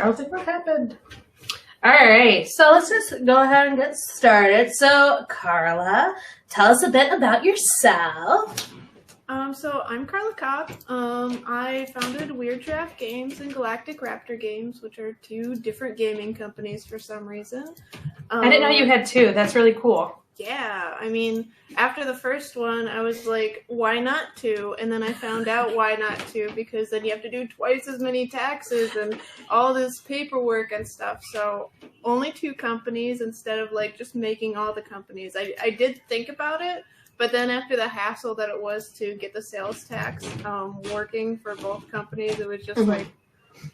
I don't think what happened. All right, so let's just go ahead and get started. So, Carla, tell us a bit about yourself. So I'm Carla Kopp. I founded Redraft Games and Galactic Raptor Games, which are two different gaming companies for some reason. I didn't know you had two. That's really cool. Yeah, I mean, after the first one, I was like, why not two? And then I found out why not two, because then you have to do twice as many taxes and all this paperwork and stuff. So only two companies instead of like just making all the companies. I did think about it, but then after the hassle that it was to get the sales tax working for both companies, it was just like,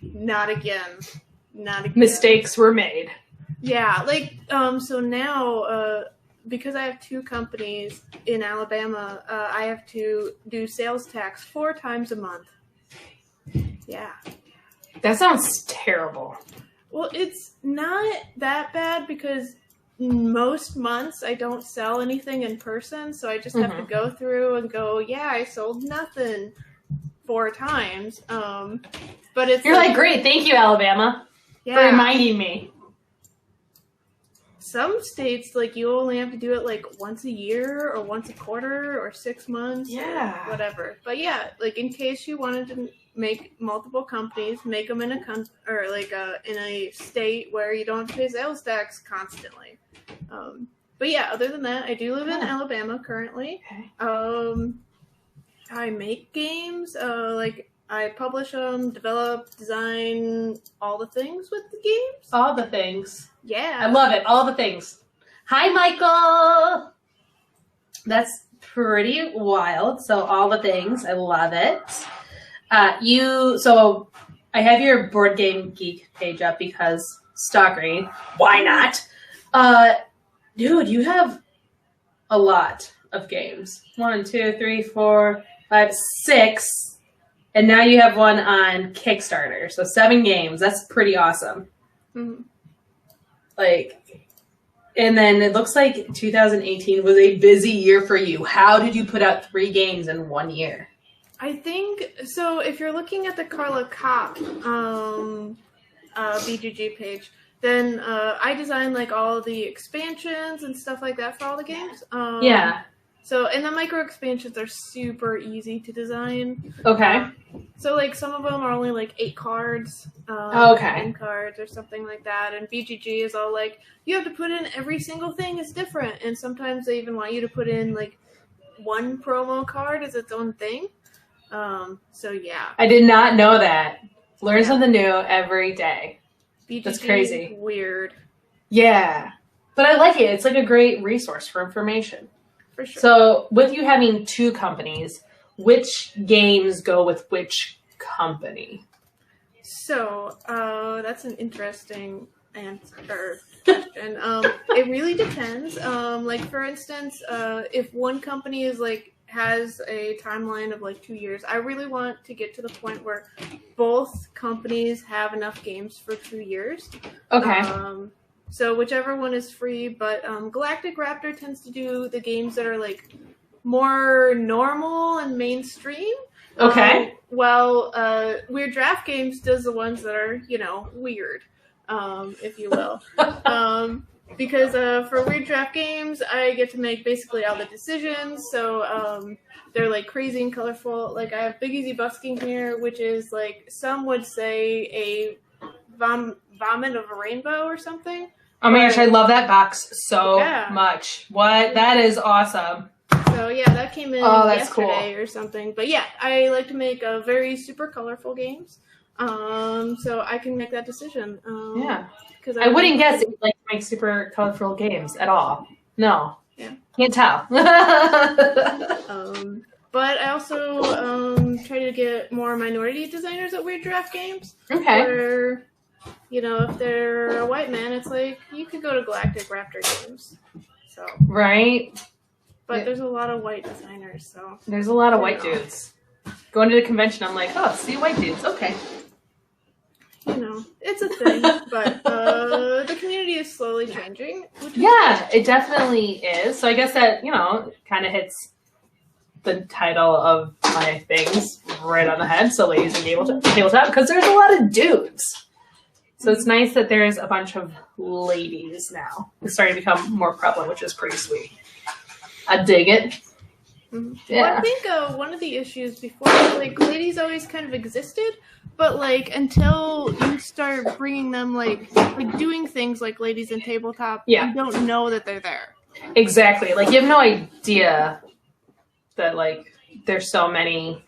not again. Not again. Mistakes were made. Yeah, like, so now, because I have two companies in Alabama, I have to do sales tax 4 times a month. Yeah. That sounds terrible. Well, it's not that bad because most months I don't sell anything in person, so I just have to go through and go, yeah, I sold nothing 4 times. But it's You're like, great, thank you, Alabama, for reminding me. Some states, like, you only have to do it, like, once a year or once a quarter or 6 months or whatever. But, yeah, like, in case you wanted to make multiple companies, make them in in a state where you don't have to pay sales tax constantly. But, yeah, other than that, I do live in Alabama currently. Okay. I make games, I publish them, develop, design, all the things with the games. All the things. Yeah. I love it. All the things. Hi, Michael. That's pretty wild. So all the things. I love it. So I have your Board Game Geek page up because stalking. Why not? Dude, you have a lot of games. 1, 2, 3, 4, 5, 6. And now you have one on Kickstarter. So 7 games. That's pretty awesome. Mm-hmm. And then it looks like 2018 was a busy year for you. How did you put out 3 games in 1 year? I think, so if you're looking at the Carla Kopp BGG page, then I designed like all the expansions and stuff like that for all the games. Yeah. So, and the micro expansions are super easy to design. Okay. So, like, some of them are only, like, 8 cards. 10 cards or something like that. And BGG is all, like, you have to put in every single thing is different. And sometimes they even want you to put in, like, 1 promo card as its own thing. So, yeah. I did not know that. Learn something new every day. BGG That's crazy. Weird. Yeah. But I like it. It's, like, a great resource for information. For sure. So, with you having 2 companies, which games go with which company? So, that's an interesting question. It really depends. Like, for instance, if one company is, like, has a timeline of, like, 2 years, I really want to get to the point where both companies have enough games for 2 years. Okay. So whichever one is free, but Galactic Raptor tends to do the games that are like more normal and mainstream. Okay. Redraft Games does the ones that are, weird, if you will. Because for Redraft Games, I get to make basically all the decisions. So they're like crazy and colorful. Like I have Big Easy Busking here, which is like some would say a vomit of a rainbow or something. Oh my gosh, I love that box so much. What? That is awesome. So yeah, that came in yesterday or something. But yeah, I like to make very super colorful games. So I can make that decision. Yeah. Because I wouldn't guess that you like to make super colorful games at all. No. Yeah. Can't tell. But I also try to get more minority designers at Redraft Games. Okay. Where, if they're a white man, it's like, you could go to Galactic Raptor Games. So. Right. But there's a lot of white designers, so. There's a lot of white dudes. Going to the convention, I'm like, oh, see white dudes. Okay. It's a thing, but the community is slowly changing. It definitely is. So I guess that, kind of hits the title of my things right on the head. So ladies and tabletop, because there's a lot of dudes. So it's nice that there's a bunch of ladies now. It's starting to become more prevalent, which is pretty sweet. I dig it. Mm-hmm. Yeah. Well, I think one of the issues before, like, ladies always kind of existed, but, like, until you start bringing them, like doing things like ladies in tabletop, you don't know that they're there. Exactly. Like, you have no idea that, like, there's so many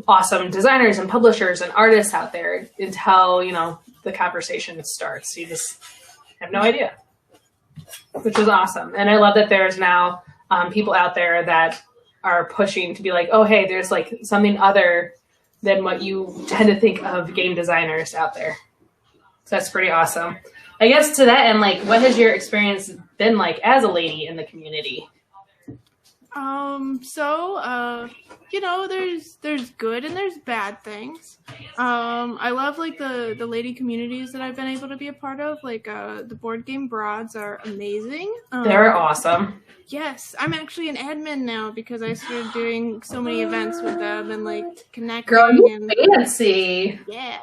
awesome designers and publishers and artists out there until, you know, the conversation starts. You just have no idea, which is awesome. And I love that there's now people out there that are pushing to be like, oh, hey, there's like something other than what you tend to think of game designers out there. So that's pretty awesome. I guess to that end, like, what has your experience been like as a lady in the community? You know, there's good and there's bad things. I love, like, the lady communities that I've been able to be a part of. Like, the Board Game Broads are amazing. They're awesome. Yes, I'm actually an admin now because I started doing so many events with them and, like, connecting. Girl, you fancy. Yeah.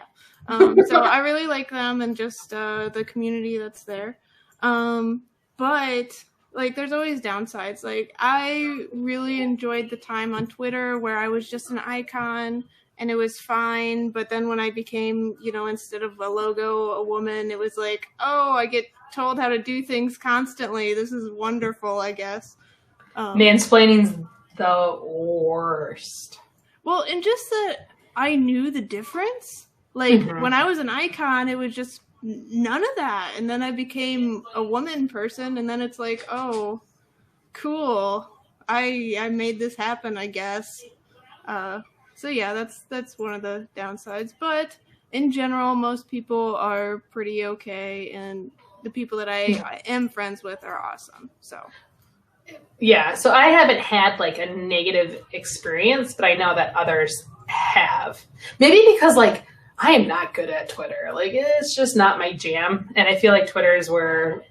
So I really like them and just the community that's there. But, like, there's always downsides. Like, I really enjoyed the time on Twitter where I was just an icon and it was fine. But then when I became, you know, instead of a logo, a woman, it was like, oh, I get told how to do things constantly. This is wonderful, I guess. Mansplaining's the worst. Well, and just that I knew the difference. Like, when I was an icon, it was just none of that. And then I became a woman person, and then it's like, oh, cool. I made this happen, I guess. So yeah, that's one of the downsides. But in general, most people are pretty okay, and the people that I am friends with are awesome. So yeah, so I haven't had like a negative experience, but I know that others have. Maybe because like I am not good at Twitter. Like, it's just not my jam. And I feel like Twitter is where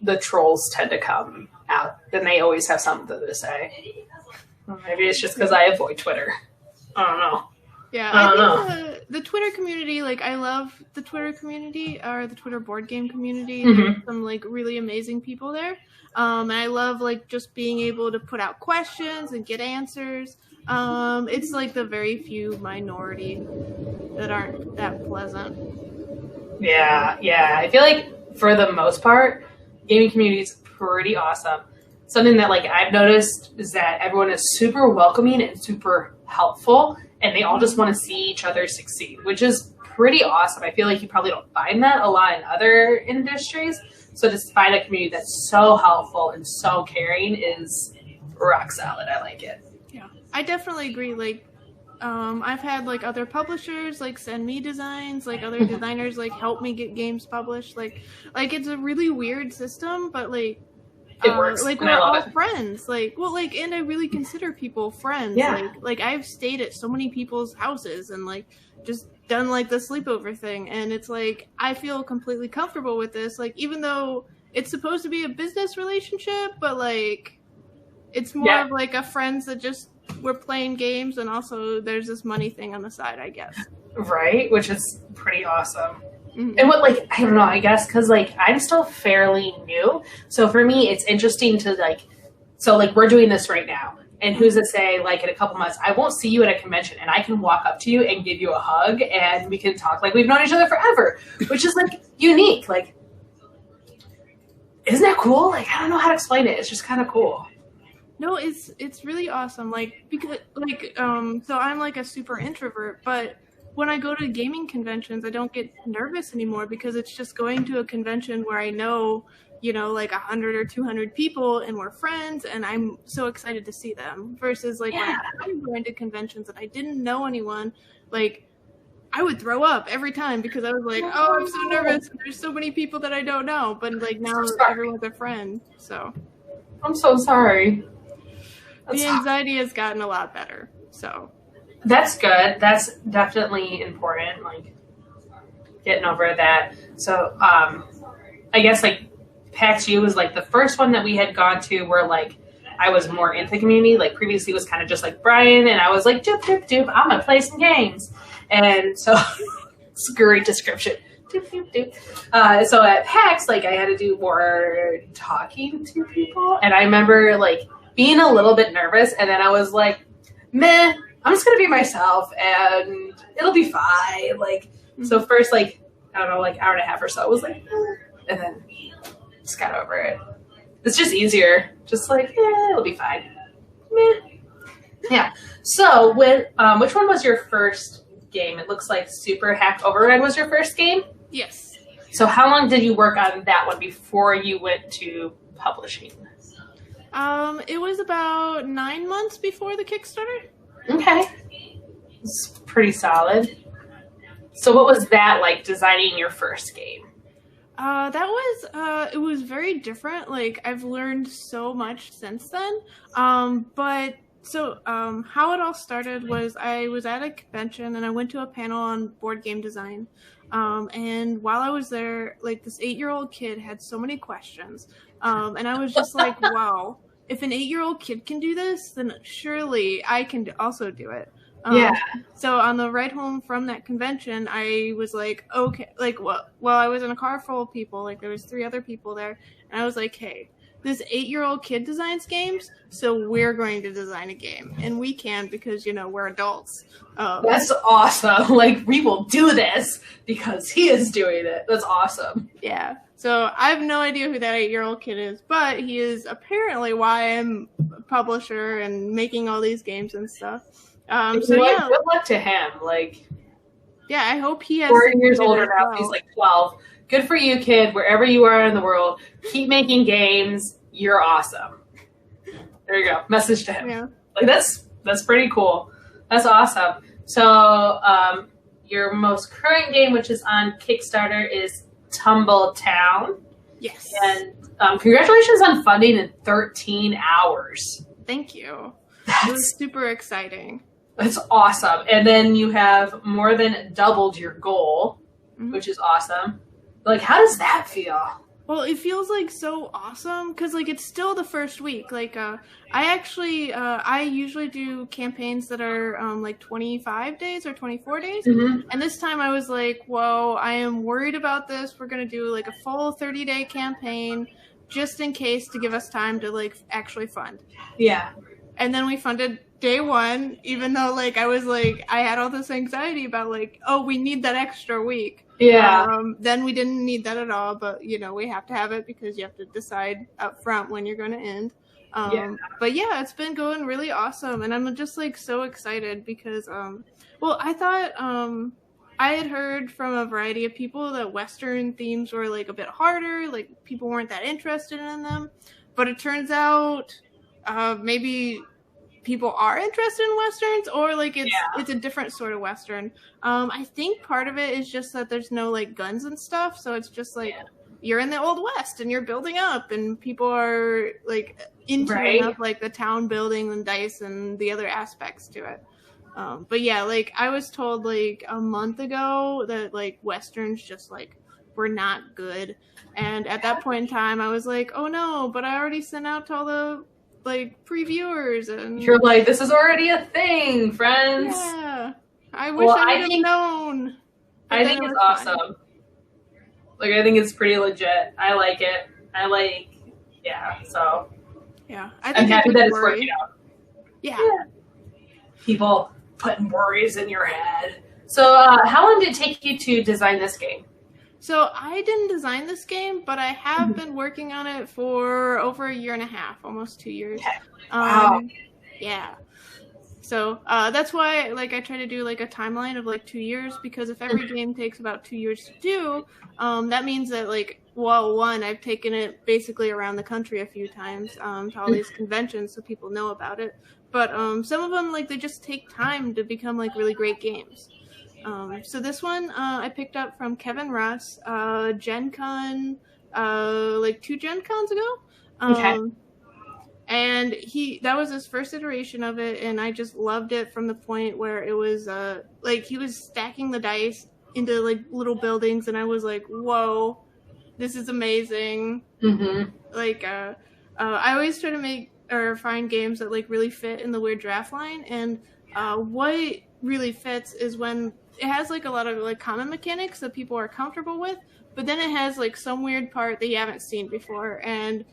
the trolls tend to come out. And they always have something to say. Maybe it's just because I avoid Twitter. I don't know. Yeah, I think the Twitter community, like, I love the Twitter community, or the Twitter board game community. There's some, like, really amazing people there. And I love, like, just being able to put out questions and get answers. It's like the very few minority that aren't that pleasant. Yeah. I feel like for the most part, gaming community is pretty awesome. Something that like I've noticed is that everyone is super welcoming and super helpful, and they all just want to see each other succeed, which is pretty awesome. I feel like you probably don't find that a lot in other industries. So to find a community that's so helpful and so caring is rock solid. I like it. Yeah, I definitely agree. Like, I've had like other publishers like send me designs, like other designers like help me get games published. Like it's a really weird system, but like it works. Like we're all friends. Like, well, like, and I really consider people friends. Yeah. Like I've stayed at so many people's houses and like just done like the sleepover thing, and it's like I feel completely comfortable with this. Like, even though it's supposed to be a business relationship, but like it's more of like a friends that just we're playing games, and also there's this money thing on the side, I guess. Right, which is pretty awesome. And what, like, I don't know, I guess, because, like, I'm still fairly new. So for me, it's interesting to, like, so, like, we're doing this right now. And who's to say, like, in a couple months, I won't see you at a convention, and I can walk up to you and give you a hug, and we can talk like we've known each other forever, which is, like, unique. Like, isn't that cool? Like, I don't know how to explain it. It's just kind of cool. No, it's really awesome. Like, because, like, so I'm, like, a super introvert, but when I go to gaming conventions, I don't get nervous anymore because it's just going to a convention where I know, you know, like 100 or 200 people and we're friends, and I'm so excited to see them. Versus like when I'm going to conventions and I didn't know anyone, like I would throw up every time because I was like, oh, I'm so nervous. There's so many people that I don't know, but like now everyone's a friend. So I'm so sorry. The anxiety has gotten a lot better. So. That's good. That's definitely important, like, getting over that. So, I guess, like, PAX U was, like, the first one that we had gone to where, like, I was more into the community. Like, previously it was kind of just, like, Brian, and I was like, doop, doop, doop, I'm going to play some games. And so, it's a great description. So at PAX, like I had to do more talking to people, and I remember like being a little bit nervous, and then I was like, "Meh, I'm just gonna be myself, and it'll be fine." Like, so first, like I don't know, like hour and a half or so, I was like, and then just got over it. It's just easier, just like, it'll be fine. Meh. Yeah. So, which one was your first game? It looks like Super Hacked Override was your first game? Yes. So how long did you work on that one before you went to publishing? It was about 9 months before the Kickstarter. Okay. It's pretty solid. So what was that like, designing your first game? It was very different. Like, I've learned so much since then. How it all started was I was at a convention and I went to a panel on board game design. And while I was there, like this 8-year-old kid had so many questions. And I was just like, wow, if an 8-year-old kid can do this, then surely I can also do it. So on the ride home from that convention, I was like, okay, like, well, I was in a car full of people, like there was 3 other people there. And I was like, hey, this 8-year-old kid designs games, so we're going to design a game. And we can because, we're adults. That's awesome. Like, we will do this because he is doing it. That's awesome. Yeah. So I have no idea who that 8-year-old kid is, but he is apparently why I'm a publisher and making all these games and stuff. Good luck to him. Like, yeah, I hope he has 4 years older now. He's like 12. Good for you, kid. Wherever you are in the world, keep making games. You're awesome. There you go. Message to him. Yeah. Like that's pretty cool. That's awesome. So your most current game, which is on Kickstarter, is Tumble Town. Yes. And congratulations on funding in 13 hours. Thank you. It was super exciting. That's awesome. And then you have more than doubled your goal, which is awesome. Like, how does that feel? Well, it feels like so awesome because like it's still the first week. Like I usually do campaigns that are like 25 days or 24 days. And this time I was like, whoa, I am worried about this. We're going to do like a full 30-day campaign just in case to give us time to like actually fund. Yeah. And then we funded day 1, even though like I was like, I had all this anxiety about like, oh, we need that extra week. Yeah. Then we didn't need that at all, but we have to have it because you have to decide up front when you're going to end. But yeah, it's been going really awesome. And I'm just like so excited because, I thought, I had heard from a variety of people that Western themes were like a bit harder, like people weren't that interested in them, but it turns out, maybe people are interested in Westerns or like it's a different sort of Western. I think part of it is just that there's no like guns and stuff. So it's just like you're in the Old West and you're building up and people are like into enough like the town building and dice and the other aspects to it. But yeah, like I was told like a month ago that like Westerns just like were not good. And at that point in time I was like, oh no, but I already sent out to all the like previewers and you're like, this is already a thing, friends. Yeah. I wish I would have known. I think it's awesome. Like I think it's pretty legit. I like it. So yeah. I'm happy that it's working out. Yeah. People putting worries in your head. So how long did it take you to design this game? So I didn't design this game, but I have been working on it for over 1.5 years, almost 2 years. Okay. Wow. Yeah. So that's why like I try to do like a timeline of like 2 years because if every game takes about 2 years to do, that means that like, well, one, I've taken it basically around the country a few times to all these conventions so people know about it. But some of them like they just take time to become like really great games. So this one I picked up from Kevin Russ, Gen Con, like 2 Gen Cons ago. And that was his first iteration of it, and I just loved it from the point where it was like he was stacking the dice into like little buildings, and I was like, whoa, this is amazing. Like I always try to make or find games that like really fit in the weird draft line, and what really fits is when it has like a lot of like common mechanics that people are comfortable with, but then it has like some weird part that you haven't seen before, and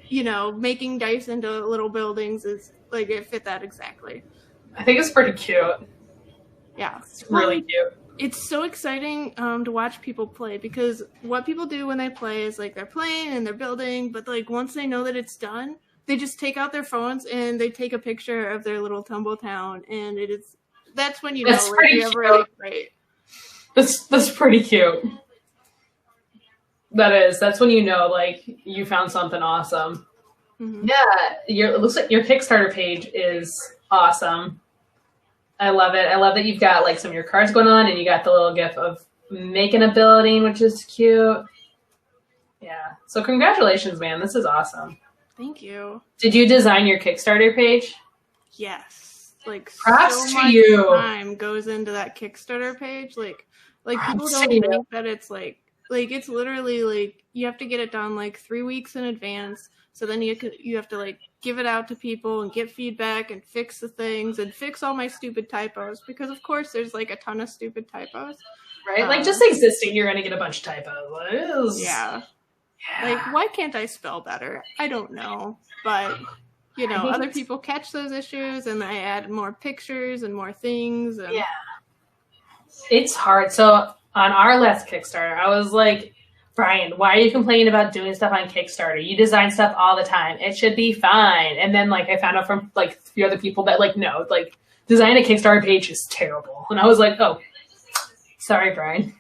you know, making dice into little buildings is like it fit that exactly. I think it's pretty cute. Yeah, it's really cute. It's so exciting to watch people play, because what people do when they play is like they're playing and they're building, but like once they know that it's done, they just take out their phones and they take a picture of their little tumble town, and that's when you know like you have really great. That's pretty cute. That's when you know like you found something awesome. Mm-hmm. Yeah, it looks like your Kickstarter page is awesome. I love it. I love that you've got like some of your cards going on, and you got the little gif of making a building, which is cute. Yeah. So congratulations, man. This is awesome. Thank you. Did you design your Kickstarter page? Yes. Like props so to much you. Time goes into that Kickstarter page. Like people don't think that it's like it's literally like you have to get it done like 3 weeks in advance. So then you have to like give it out to people and get feedback and fix the things and fix all my stupid typos, because of course there's like a ton of stupid typos. Right? Like just existing, you're gonna get a bunch of typos. Yeah. Like, why can't I spell better? I don't know. But, you know, other people catch those issues, and I add more pictures and more things. And... yeah. It's hard. So on our last Kickstarter, I was like, Brian, why are you complaining about doing stuff on Kickstarter? You design stuff all the time. It should be fine. And then, like, I found out from, like, a few other people that, like, no, like, designing a Kickstarter page is terrible. And I was like, oh, sorry, Brian.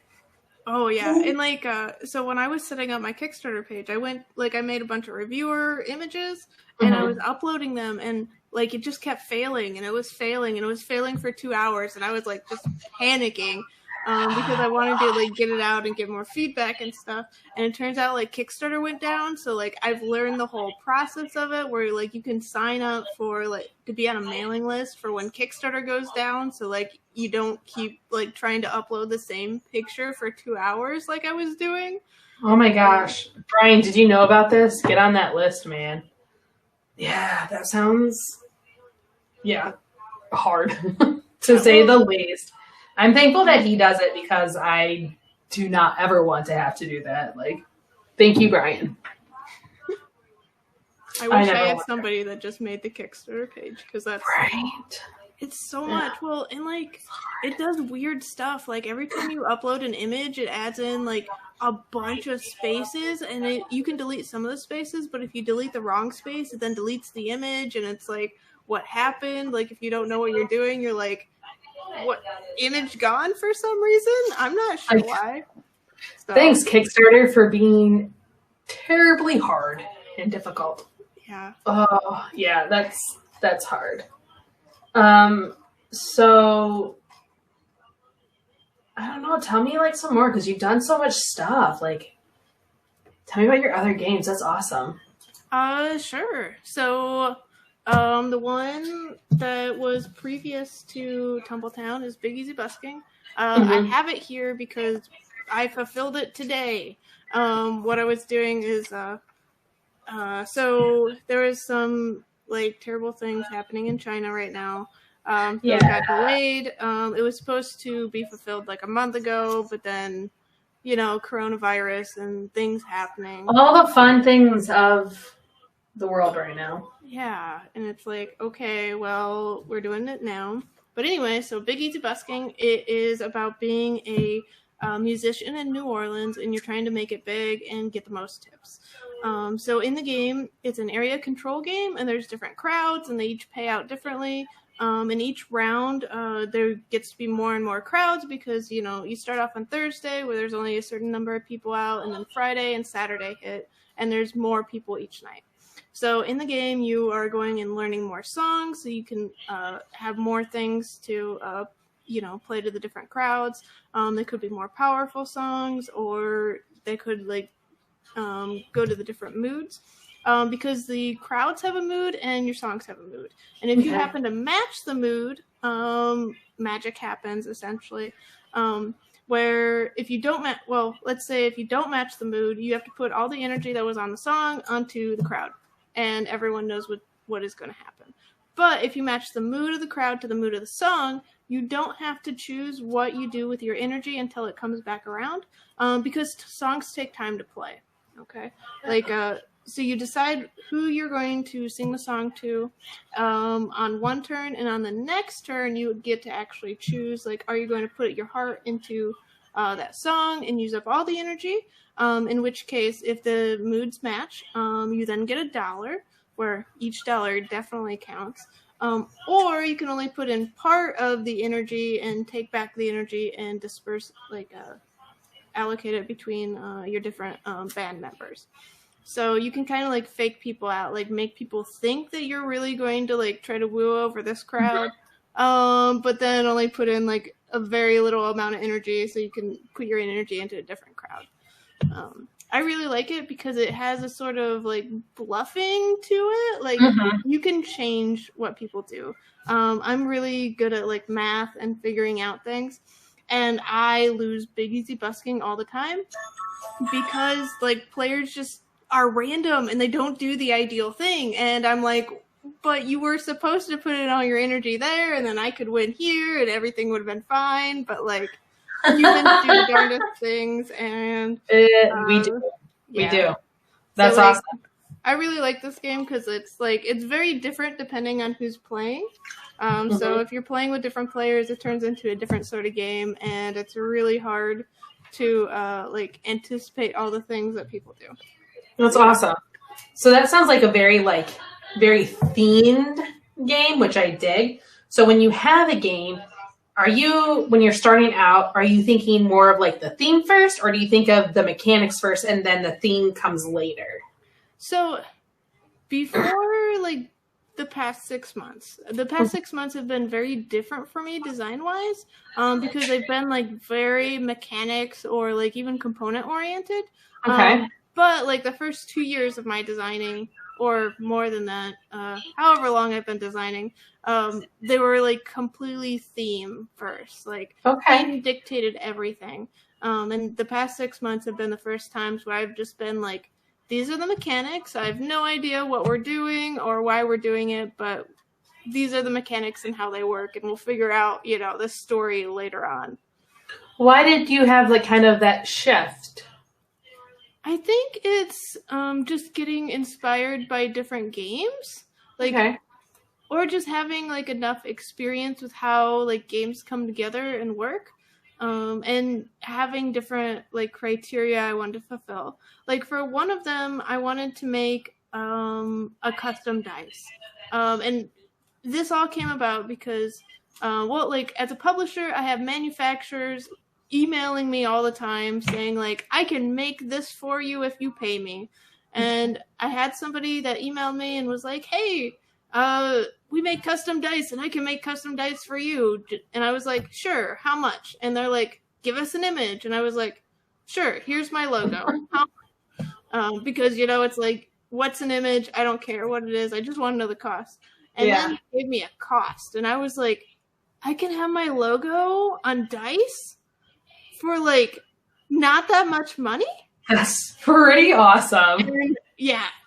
Oh, yeah. And, like, so when I was setting up my Kickstarter page, I made a bunch of reviewer images, and I was uploading them, and, like, it just kept failing, and it was failing for 2 hours, and I was, like, just panicking, because I wanted to, like, get it out and get more feedback and stuff. And it turns out, like, Kickstarter went down, so, like, I've learned the whole process of it, where, like, you can sign up for, like, to be on a mailing list for when Kickstarter goes down, so, like, you don't keep, like, trying to upload the same picture for 2 hours like I was doing. Oh, my gosh. Brian, did you know about this? Get on that list, man. Yeah, that sounds, hard, to say the least. I'm thankful that he does it, because I do not ever want to have to do that. Like, thank you, Brian. I wish I had somebody that just made the Kickstarter page, because that's right. It's so much. Well, and like it does weird stuff. Like every time you upload an image, it adds in like a bunch of spaces, and you can delete some of the spaces, but if you delete the wrong space, it then deletes the image, and it's like, what happened? Like if you don't know what you're doing, you're like, what, image gone for some reason? I'm not sure why. So. Thanks, Kickstarter, for being terribly hard and difficult. Yeah. Oh, yeah, that's hard. So I don't know, tell me like some more, because you've done so much stuff. Like, tell me about your other games. That's awesome. Sure. So the one that was previous to Tumbletown is Big Easy Busking. I have it here because I fulfilled it today. What I was doing is so there is some like terrible things happening in China right now. It got delayed. It was supposed to be fulfilled like a month ago, but then, you know, coronavirus and things happening. All the fun things of the world right now. Yeah, and it's like, okay, well, we're doing it now. But anyway, so Big Easy Busking, it is about being a musician in New Orleans, and you're trying to make it big and get the most tips. So in the game, it's an area control game, and there's different crowds, and they each pay out differently. In each round, there gets to be more and more crowds because, you know, you start off on Thursday where there's only a certain number of people out, and then Friday and Saturday hit, and there's more people each night. So in the game, you are going and learning more songs, so you can have more things to, you know, play to the different crowds. They could be more powerful songs, or they could, like, go to the different moods. Because the crowds have a mood and your songs have a mood. And if you happen to match the mood, magic happens, essentially. Where if you don't let's say if you don't match the mood, you have to put all the energy that was on the song onto the crowd. And everyone knows what is going to happen. But if you match the mood of the crowd to the mood of the song, you don't have to choose what you do with your energy until it comes back around, because songs take time to play. Okay, so you decide who you're going to sing the song to on one turn, and on the next turn you get to actually choose, like, are you going to put your heart into that song and use up all the energy? In which case, if the moods match, you then get $1, where each dollar definitely counts. Or you can only put in part of the energy and take back the energy and disperse, allocate it between your different band members. So you can kind of fake people out, make people think that you're really going to try to woo over this crowd, but then only put in a very little amount of energy so you can put your energy into a different crowd. I really like it because it has a sort of bluffing to it. You can change what people do. I'm really good at math and figuring out things, and I lose Big Easy Busking all the time because players just are random and they don't do the ideal thing. And I'm like, but you were supposed to put in all your energy there, and then I could win here, and everything would have been fine. But humans do the darndest things, and we do. That's so, awesome. I really like this game because it's very different depending on who's playing. So if you're playing with different players, it turns into a different sort of game, and it's really hard to anticipate all the things that people do. That's awesome. So that sounds like a very very themed game, which I dig. So when you have a game, when you're starting out, are you thinking more of the theme first, or do you think of the mechanics first and then the theme comes later? So before the past 6 months, have been very different for me design-wise, because they've been very mechanics or even component oriented. Okay. But the first 2 years of my designing, or more than that, however long I've been designing, they were completely theme first. Theme dictated everything. And the past 6 months have been the first times where I've just been these are the mechanics. I have no idea what we're doing or why we're doing it, but these are the mechanics and how they work, and we'll figure out, the story later on. Why did you have kind of that shift? I think it's just getting inspired by different games, or just having enough experience with how games come together and work, and having different criteria I wanted to fulfill. For one of them, I wanted to make a custom dice, and this all came about because as a publisher, I have manufacturers emailing me all the time saying I can make this for you if you pay me. And I had somebody that emailed me and was like, hey, we make custom dice and I can make custom dice for you. And I was like, sure, how much? And they're like, give us an image. And I was like, sure, here's my logo. Because it's what's an image? I don't care what it is. I just want to know the cost. And then they gave me a cost, and I was like, I can have my logo on dice for not that much money? That's pretty awesome.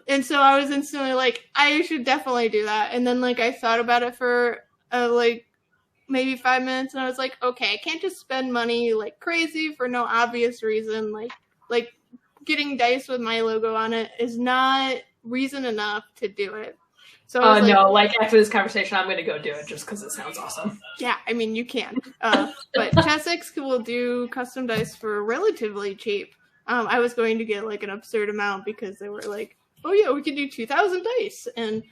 And so I was instantly I should definitely do that. And then I thought about it for maybe 5 minutes, and I was like, okay, I can't just spend money crazy for no obvious reason. Getting dice with my logo on it is not reason enough to do it. So no, after this conversation, I'm going to go do it just because it sounds awesome. Yeah, I mean, you can. But Chessex will do custom dice for relatively cheap. I was going to get an absurd amount because they were oh yeah, we can do 2,000 dice and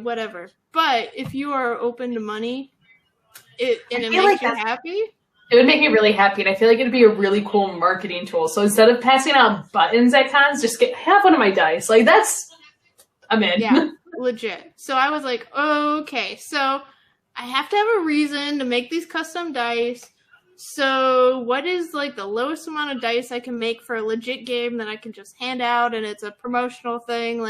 whatever. But if you are open to money, it makes you happy. It would make me really happy, and I feel it would be a really cool marketing tool. So instead of passing out buttons at cons, just have one of my dice. I'm in. Yeah. Legit. So I was like, okay, so I have to have a reason to make these custom dice. So what is the lowest amount of dice I can make for a legit game that I can just hand out and it's a promotional thing?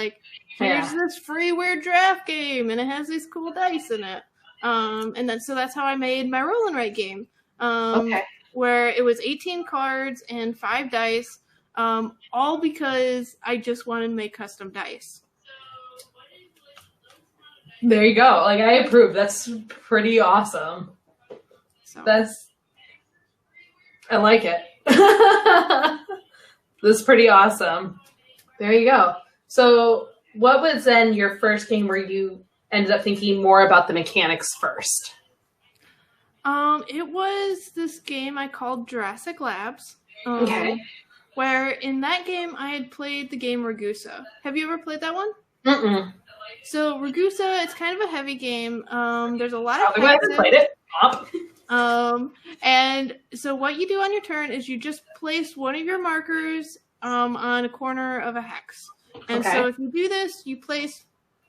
Here's this free weird draft game and it has these cool dice in it. And then so that's how I made my roll and write game. Where it was 18 cards and 5 dice, all because I just wanted to make custom dice. There you go. Like, I approve. That's pretty awesome. So. I like it. This is pretty awesome. There you go. So what was then your first game where you ended up thinking more about the mechanics first? It was this game I called Jurassic Labs. Okay. Where in that game I had played the game Ragusa. Have you ever played that one? Mm-mm. So Ragusa, it's kind of a heavy game. There's a lot of I haven't played it. And so what you do on your turn is you just place one of your markers on a corner of a hex. And so if you do this, you place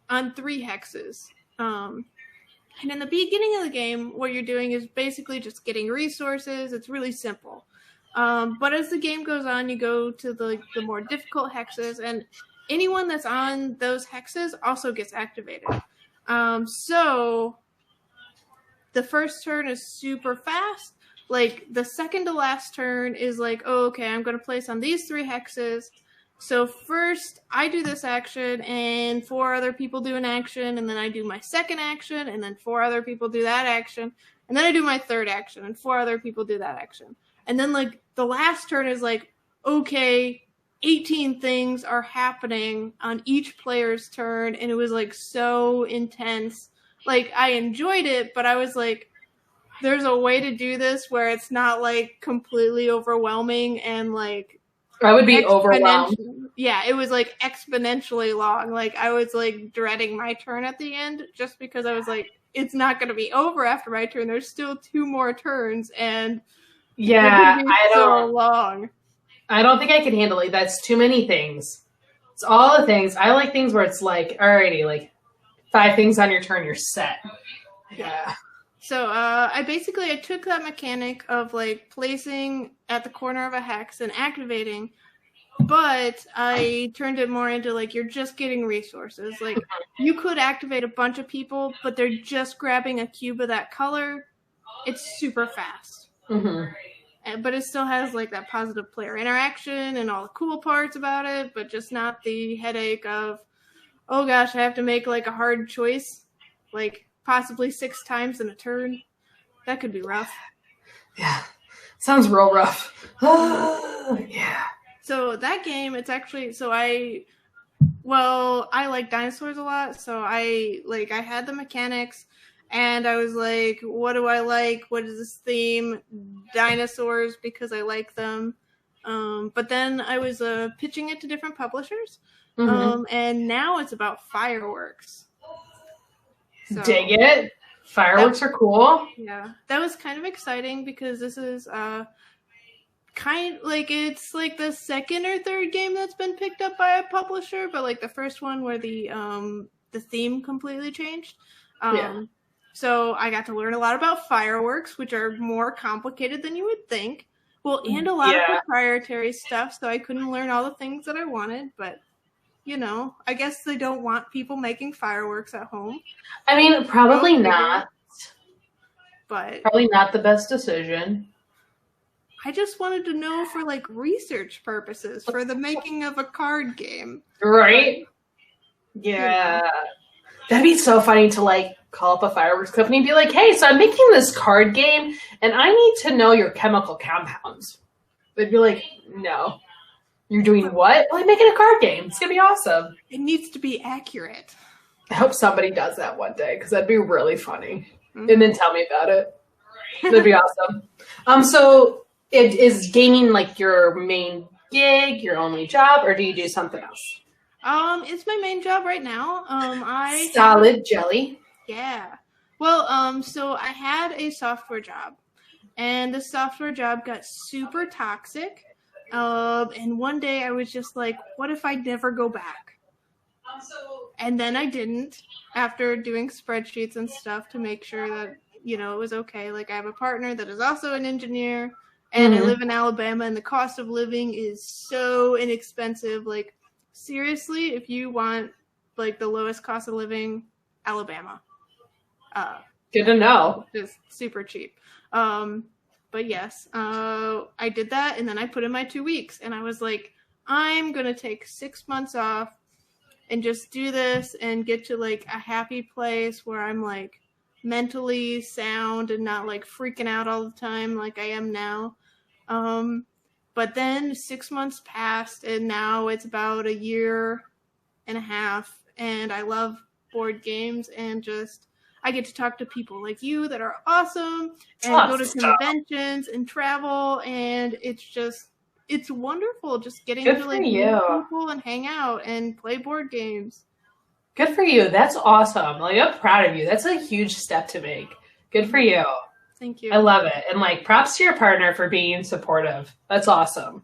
on 3 hexes. And in the beginning of the game, what you're doing is basically just getting resources. It's really simple. But as the game goes on, you go to the more difficult hexes, and anyone that's on those hexes also gets activated. So the first turn is super fast. Like, the second to last turn is like, oh, okay, I'm going to place on these 3 hexes. So first, I do this action, and 4 other people do an action, and then I do my second action, and then 4 other people do that action, and then I do my third action, and 4 other people do that action. And then, like, the last turn is like, okay, 18 things are happening on each player's turn, and it was, like, so intense. Like, I enjoyed it, but I was like, there's a way to do this where it's not, like, completely overwhelming and, like... I would be overwhelmed. Yeah, it was, like, exponentially long. Like, I was, like, dreading my turn at the end just because I was like, it's not going to be over after my turn. There's still 2 more turns, and... Yeah, so long. I don't think I can handle it. That's too many things. It's all the things. I like things where it's like, alrighty, like 5 things on your turn, you're set. Yeah. So I took that mechanic of like placing at the corner of a hex and activating, but I turned it more into like you're just getting resources. Like you could activate a bunch of people, but they're just grabbing a cube of that color. It's super fast. Mm-hmm. But it still has like that positive player interaction and all the cool parts about it, but just not the headache of, oh gosh, I have to make like a hard choice, like possibly 6 times in a turn. That could be rough. Yeah, sounds real rough. Yeah. So that game, it's actually, I like dinosaurs a lot, so I had the mechanics. And I was like, what do I like? What is this theme? Dinosaurs, because I like them. But then I was pitching it to different publishers. Mm-hmm. And now it's about fireworks. So, dig it. Fireworks are cool. Yeah. That was kind of exciting because this is it's like the second or third game that's been picked up by a publisher, but like the first one where the theme completely changed. Yeah. So I got to learn a lot about fireworks, which are more complicated than you would think. Well, and a lot of proprietary stuff, so I couldn't learn all the things that I wanted. But, you know, I guess they don't want people making fireworks at home. I mean, probably not. But probably not the best decision. I just wanted to know for, like, research purposes, for the making of a card game. Right? But, yeah. You know. That'd be so funny to, like, call up a fireworks company and be like, hey, so I'm making this card game, and I need to know your chemical compounds. They'd be like, no. You're doing what? Well, I'm making a card game. It's going to be awesome. It needs to be accurate. I hope somebody does that one day, because that'd be really funny. Mm-hmm. And then tell me about it. That'd be awesome. So is gaming, like, your main gig, your only job, or do you do something else? It's my main job right now. Solid jelly. Yeah. Well, so I had a software job, and the software job got super toxic. And one day I was just like, what if I never go back? And then I didn't, after doing spreadsheets and stuff to make sure that, you know, it was okay. Like, I have a partner that is also an engineer, and I live in Alabama, and the cost of living is so inexpensive. Like, seriously, if you want, like, the lowest cost of living, Alabama. Good to know. Just super cheap. But yes, I did that, and then I put in my 2 weeks, and I was like, I'm going to take 6 months off, and just do this and get to like a happy place where I'm like mentally sound and not like freaking out all the time like I am now. But then 6 months passed, and now it's about a year and a half, and I love board games, and just I get to talk to people like you that are awesome, and go to conventions and travel, and it's wonderful just getting to like meet people and hang out and play board games. Good for you. That's awesome. Like, I'm proud of you. That's a huge step to make. Good for you. Thank you. I love it. And like, props to your partner for being supportive. That's awesome.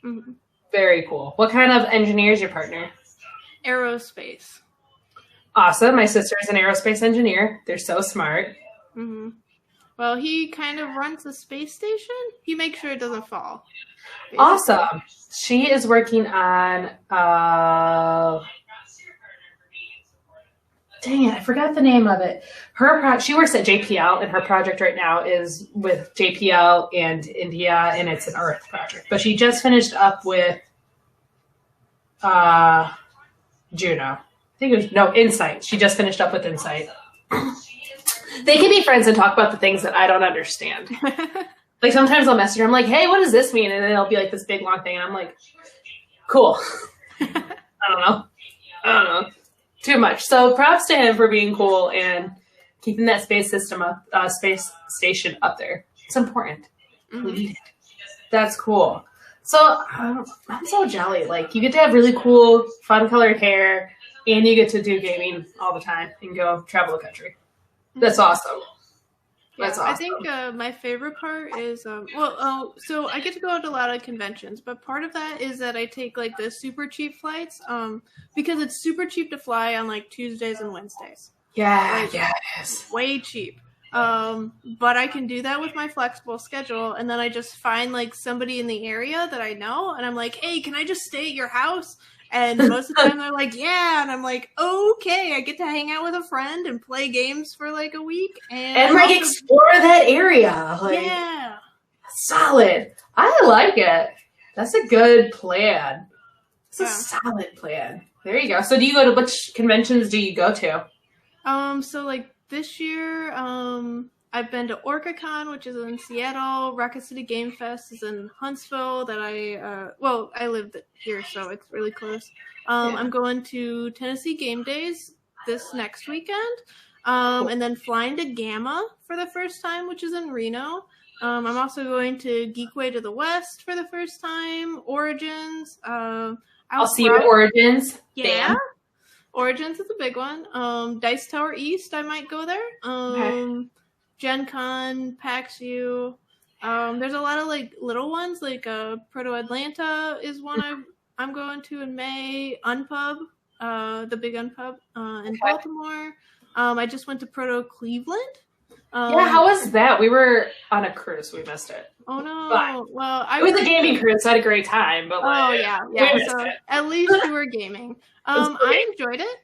Mm-hmm. Very cool. What kind of engineer is your partner? Aerospace. Awesome. My sister is an aerospace engineer. They're so smart. Mm-hmm. Well, he kind of runs the space station. He makes sure it doesn't fall. Basically. Awesome. She is working on, dang it, I forgot the name of it. She works at JPL, and her project right now is with JPL and India, and it's an Earth project. But she just finished up with Juno. I think it was, Insight. She just finished up with Insight. They can be friends and talk about the things that I don't understand. Like, sometimes I'll message her. I'm like, hey, what does this mean? And then it'll be like this big, long thing. And I'm like, cool. I don't know. Too much. So props to him for being cool and keeping that space station up there. It's important. Mm-hmm. We need it. That's cool. So I'm so jelly. Like, you get to have really cool, fun colored hair, and you get to do gaming all the time and go travel the country. That's awesome. That's awesome. I think my favorite part is, so I get to go to a lot of conventions, but part of that is that I take like the super cheap flights, because it's super cheap to fly on like Tuesdays and Wednesdays. Yeah, it is. Way cheap. But I can do that with my flexible schedule, and then I just find like somebody in the area that I know, and I'm like, hey, can I just stay at your house? And most of the time they're like, yeah. And I'm like, okay, I get to hang out with a friend and play games for like a week. And like explore that area. Like, yeah. Solid. I like it. That's a good plan. It's a solid plan. There you go. So do you go to, which conventions do you go to? So like this year, I've been to OrcaCon, which is in Seattle. Rocket City Game Fest is in Huntsville. I lived here, so it's really close. I'm going to Tennessee Game Days this next weekend, and then flying to Gamma for the first time, which is in Reno. I'm also going to Geekway to the West for the first time. Origins. I'll see your Origins. Yeah. Bam. Origins is a big one. Dice Tower East, I might go there. Okay. Gen Con, PAX U. There's a lot of like little ones, like Proto Atlanta is one I'm going to in May. Unpub, the big Unpub in Baltimore. I just went to Proto Cleveland. How was that? We were on a cruise. We missed it. Oh no! But well, it was a gaming cruise. So I had a great time. But So at least you were gaming. I enjoyed it.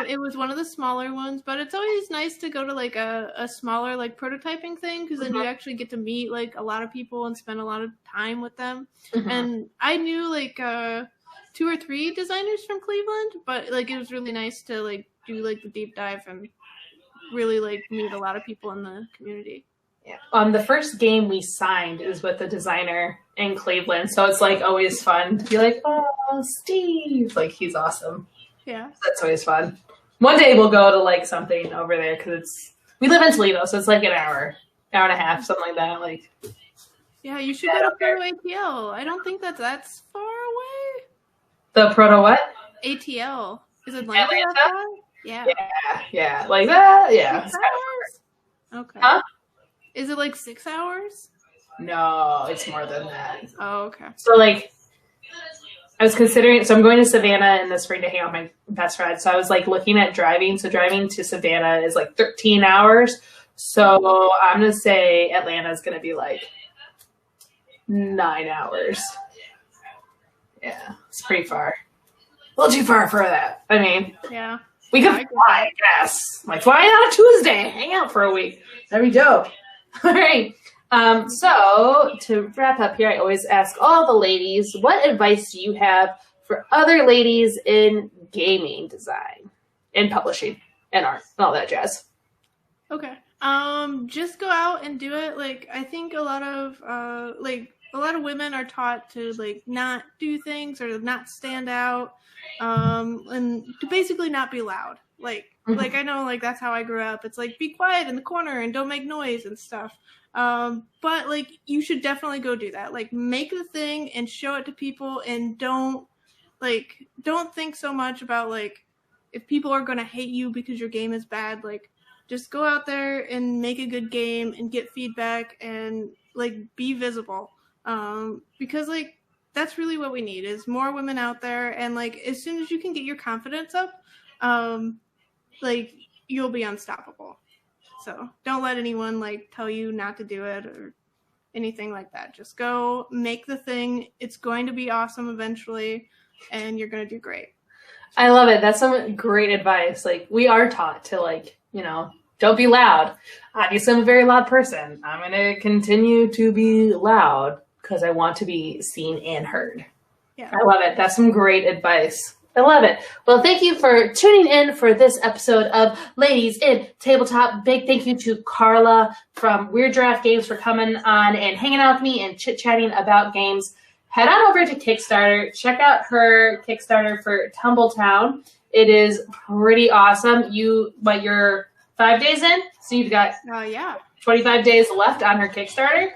It was one of the smaller ones, but it's always nice to go to like a smaller like prototyping thing, because then you actually get to meet like a lot of people and spend a lot of time with them. And I knew like 2 or 3 designers from Cleveland, but like it was really nice to like do like the deep dive and really like meet a lot of people in the community. Yeah. The first game we signed is with a designer in Cleveland, so it's like always fun to be like, oh, Steve, like he's awesome. Yeah, that's always fun. One day we'll go to like something over there, because we live in Toledo, so it's like an hour and a half, something like that. Like, yeah, you should go to Proto ATL. I don't think that's far away. The Proto what? ATL. Is Atlanta? Yeah. Yeah, like that. Yeah. 6 hours? Okay. Huh? Is it like 6 hours? No, it's more than that. Oh, okay. So like, I was considering, so I'm going to Savannah in the spring to hang out with my best friend. So I was like looking at driving. So driving to Savannah is like 13 hours. So I'm going to say Atlanta is going to be like 9 hours. Yeah, it's pretty far. A little too far for that. I mean, yeah, we could fly, I guess. Like flying on a Tuesday, hang out for a week. That'd be dope. All right. So to wrap up here, I always ask all the ladies, what advice do you have for other ladies in gaming design and publishing and art and all that jazz? Okay. Just go out and do it. Like, I think a lot of women are taught to like not do things or not stand out, and to basically not be loud. Like I know, like that's how I grew up. It's like, be quiet in the corner and don't make noise and stuff. But like, you should definitely go do that. Like, make the thing and show it to people, and don't think so much about like if people are gonna hate you because your game is bad. Like, just go out there and make a good game and get feedback and like be visible. Because like that's really what we need is more women out there, and like as soon as you can get your confidence up, like you'll be unstoppable. So don't let anyone like tell you not to do it or anything like that. Just go make the thing. It's going to be awesome eventually, and you're going to do great. I love it. That's some great advice. Like, we are taught to, like, you know, don't be loud. Obviously, I'm a very loud person. I'm going to continue to be loud because I want to be seen and heard. Yeah. I love it. That's some great advice. I love it. Well, thank you for tuning in for this episode of Ladies in Tabletop. Big thank you to Carla from Redraft Games for coming on and hanging out with me and chit-chatting about games. Head on over to Kickstarter. Check out her Kickstarter for Tumbletown. It is pretty awesome. You're 5 days in, so you've got 25 days left on her Kickstarter.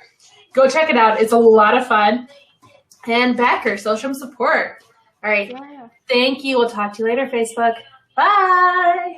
Go check it out. It's a lot of fun. And back her. So show some support. All right. Yeah. Thank you. We'll talk to you later, Facebook. Bye.